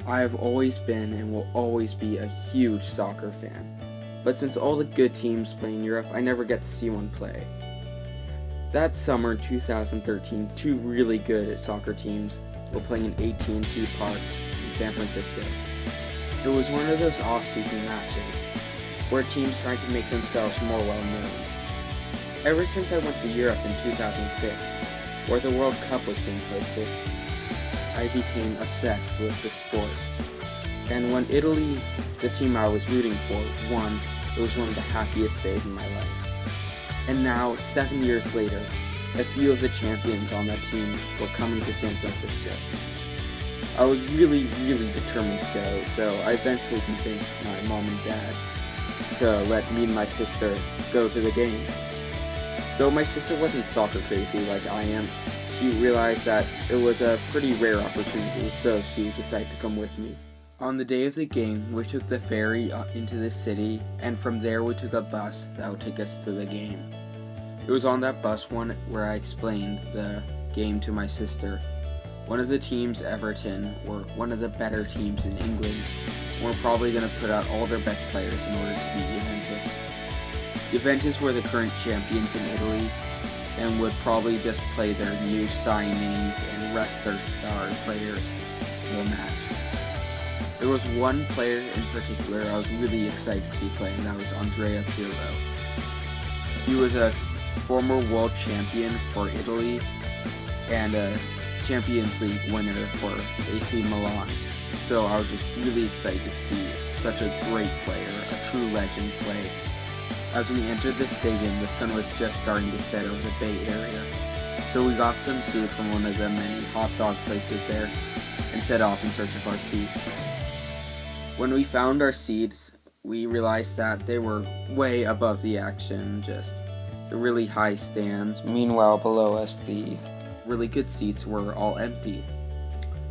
I have always been and will always be a huge soccer fan, but since all the good teams play in Europe, I never get to see one play. That summer in 2013, two really good soccer teams were playing in AT&T Park in San Francisco. It was one of those off-season matches where teams tried to make themselves more well-known. Ever since I went to Europe in 2006, where the World Cup was being hosted, I became obsessed with the sport. And when Italy, the team I was rooting for, won, it was one of the happiest days in my life. And now, 7 years later, a few of the champions on that team were coming to San Francisco. I was really determined to go, so I eventually convinced my mom and dad to let me and my sister go to the game. Though my sister wasn't soccer crazy like I am, she realized that it was a pretty rare opportunity, so she decided to come with me. On the day of the game, we took the ferry into the city, and from there we took a bus that would take us to the game. It was on that bus one where I explained the game to my sister. One of the teams, Everton, were one of the better teams in England, and were probably going to put out all their best players in order to beat Juventus. Juventus were the current champions in Italy, and would probably just play their new signings and rest their star players for the match. There was one player in particular I was really excited to see play, and that was Andrea Pirlo. He was a former world champion for Italy and a Champions League winner for AC Milan. So I was just really excited to see such a great player, a true legend play. As we entered the stadium, the sun was just starting to set over the Bay Area. So we got some food from one of the many hot dog places there and set off in search of our seats. When we found our seats, we realized that they were way above the action, just the really high stands. Meanwhile, below us, the really good seats were all empty.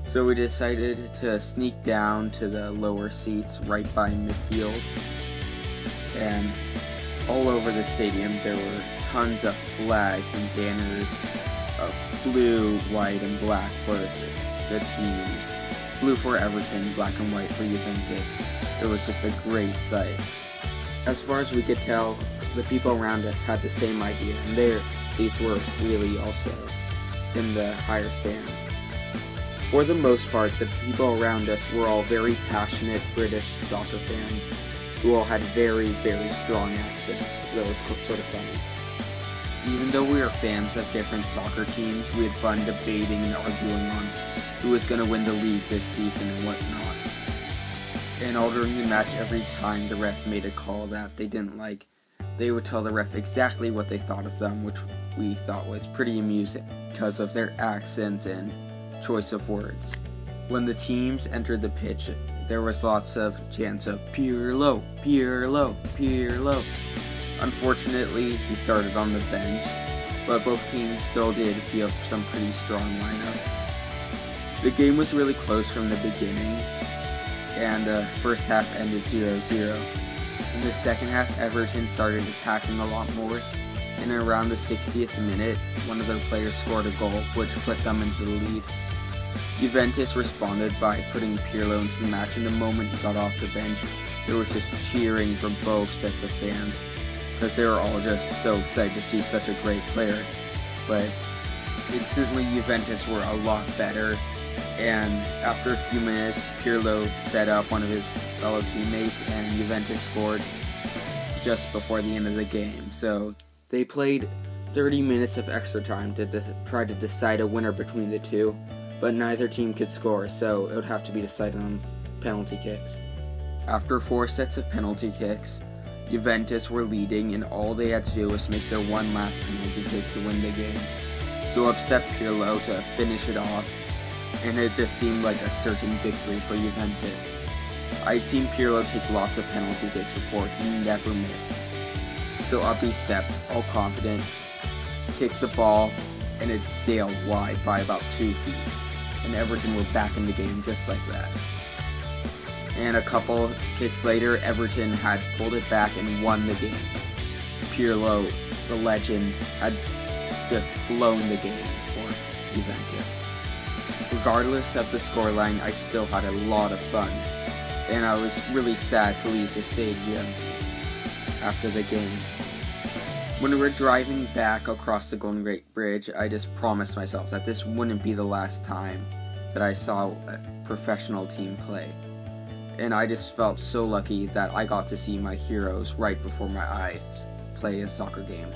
So we decided to sneak down to the lower seats right by midfield. And all over the stadium, there were tons of flags and banners of blue, white, and black for the teams. Blue for Everton, black and white for Juventus. It was just a great sight. As far as we could tell, the people around us had the same idea, and their seats were really also in the higher stands. For the most part, the people around us were all very passionate British soccer fans who all had very strong accents. That was sort of funny. Even though we were fans of different soccer teams, we had fun debating and arguing on who was going to win the league this season and whatnot. And all during the match, every time the ref made a call that they didn't like, they would tell the ref exactly what they thought of them, which we thought was pretty amusing because of their accents and choice of words. When the teams entered the pitch, there was lots of chants of Pirlo, Pirlo, Pirlo. Unfortunately, he started on the bench, but both teams still did field some pretty strong lineups. The game was really close from the beginning, and the first half ended 0-0. In the second half, Everton started attacking a lot more, and around the 60th minute, one of their players scored a goal, which put them into the lead. Juventus responded by putting Pirlo into the match, and the moment he got off the bench, there was just cheering from both sets of fans, because they were all just so excited to see such a great player. But instantly, Juventus were a lot better, and after a few minutes, Pirlo set up one of his fellow teammates, and Juventus scored just before the end of the game. So they played 30 minutes of extra time to try to decide a winner between the two, but neither team could score, so it would have to be decided on penalty kicks. After 4 sets of penalty kicks, Juventus were leading, and all they had to do was make their one last penalty kick to win the game. So up stepped Pirlo to finish it off, and it just seemed like a certain victory for Juventus. I'd seen Pirlo take lots of penalty kicks before, he never missed. So up he stepped, all confident, kicked the ball, and it sailed wide by about 2 feet. And Everton were back in the game just like that. And a couple kicks later, Everton had pulled it back and won the game. Pirlo, the legend, had just blown the game for Juventus. Regardless of the scoreline, I still had a lot of fun, and I was really sad to leave the stadium after the game. When we were driving back across the Golden Gate Bridge, I just promised myself that this wouldn't be the last time that I saw a professional team play. And I just felt so lucky that I got to see my heroes right before my eyes play a soccer game.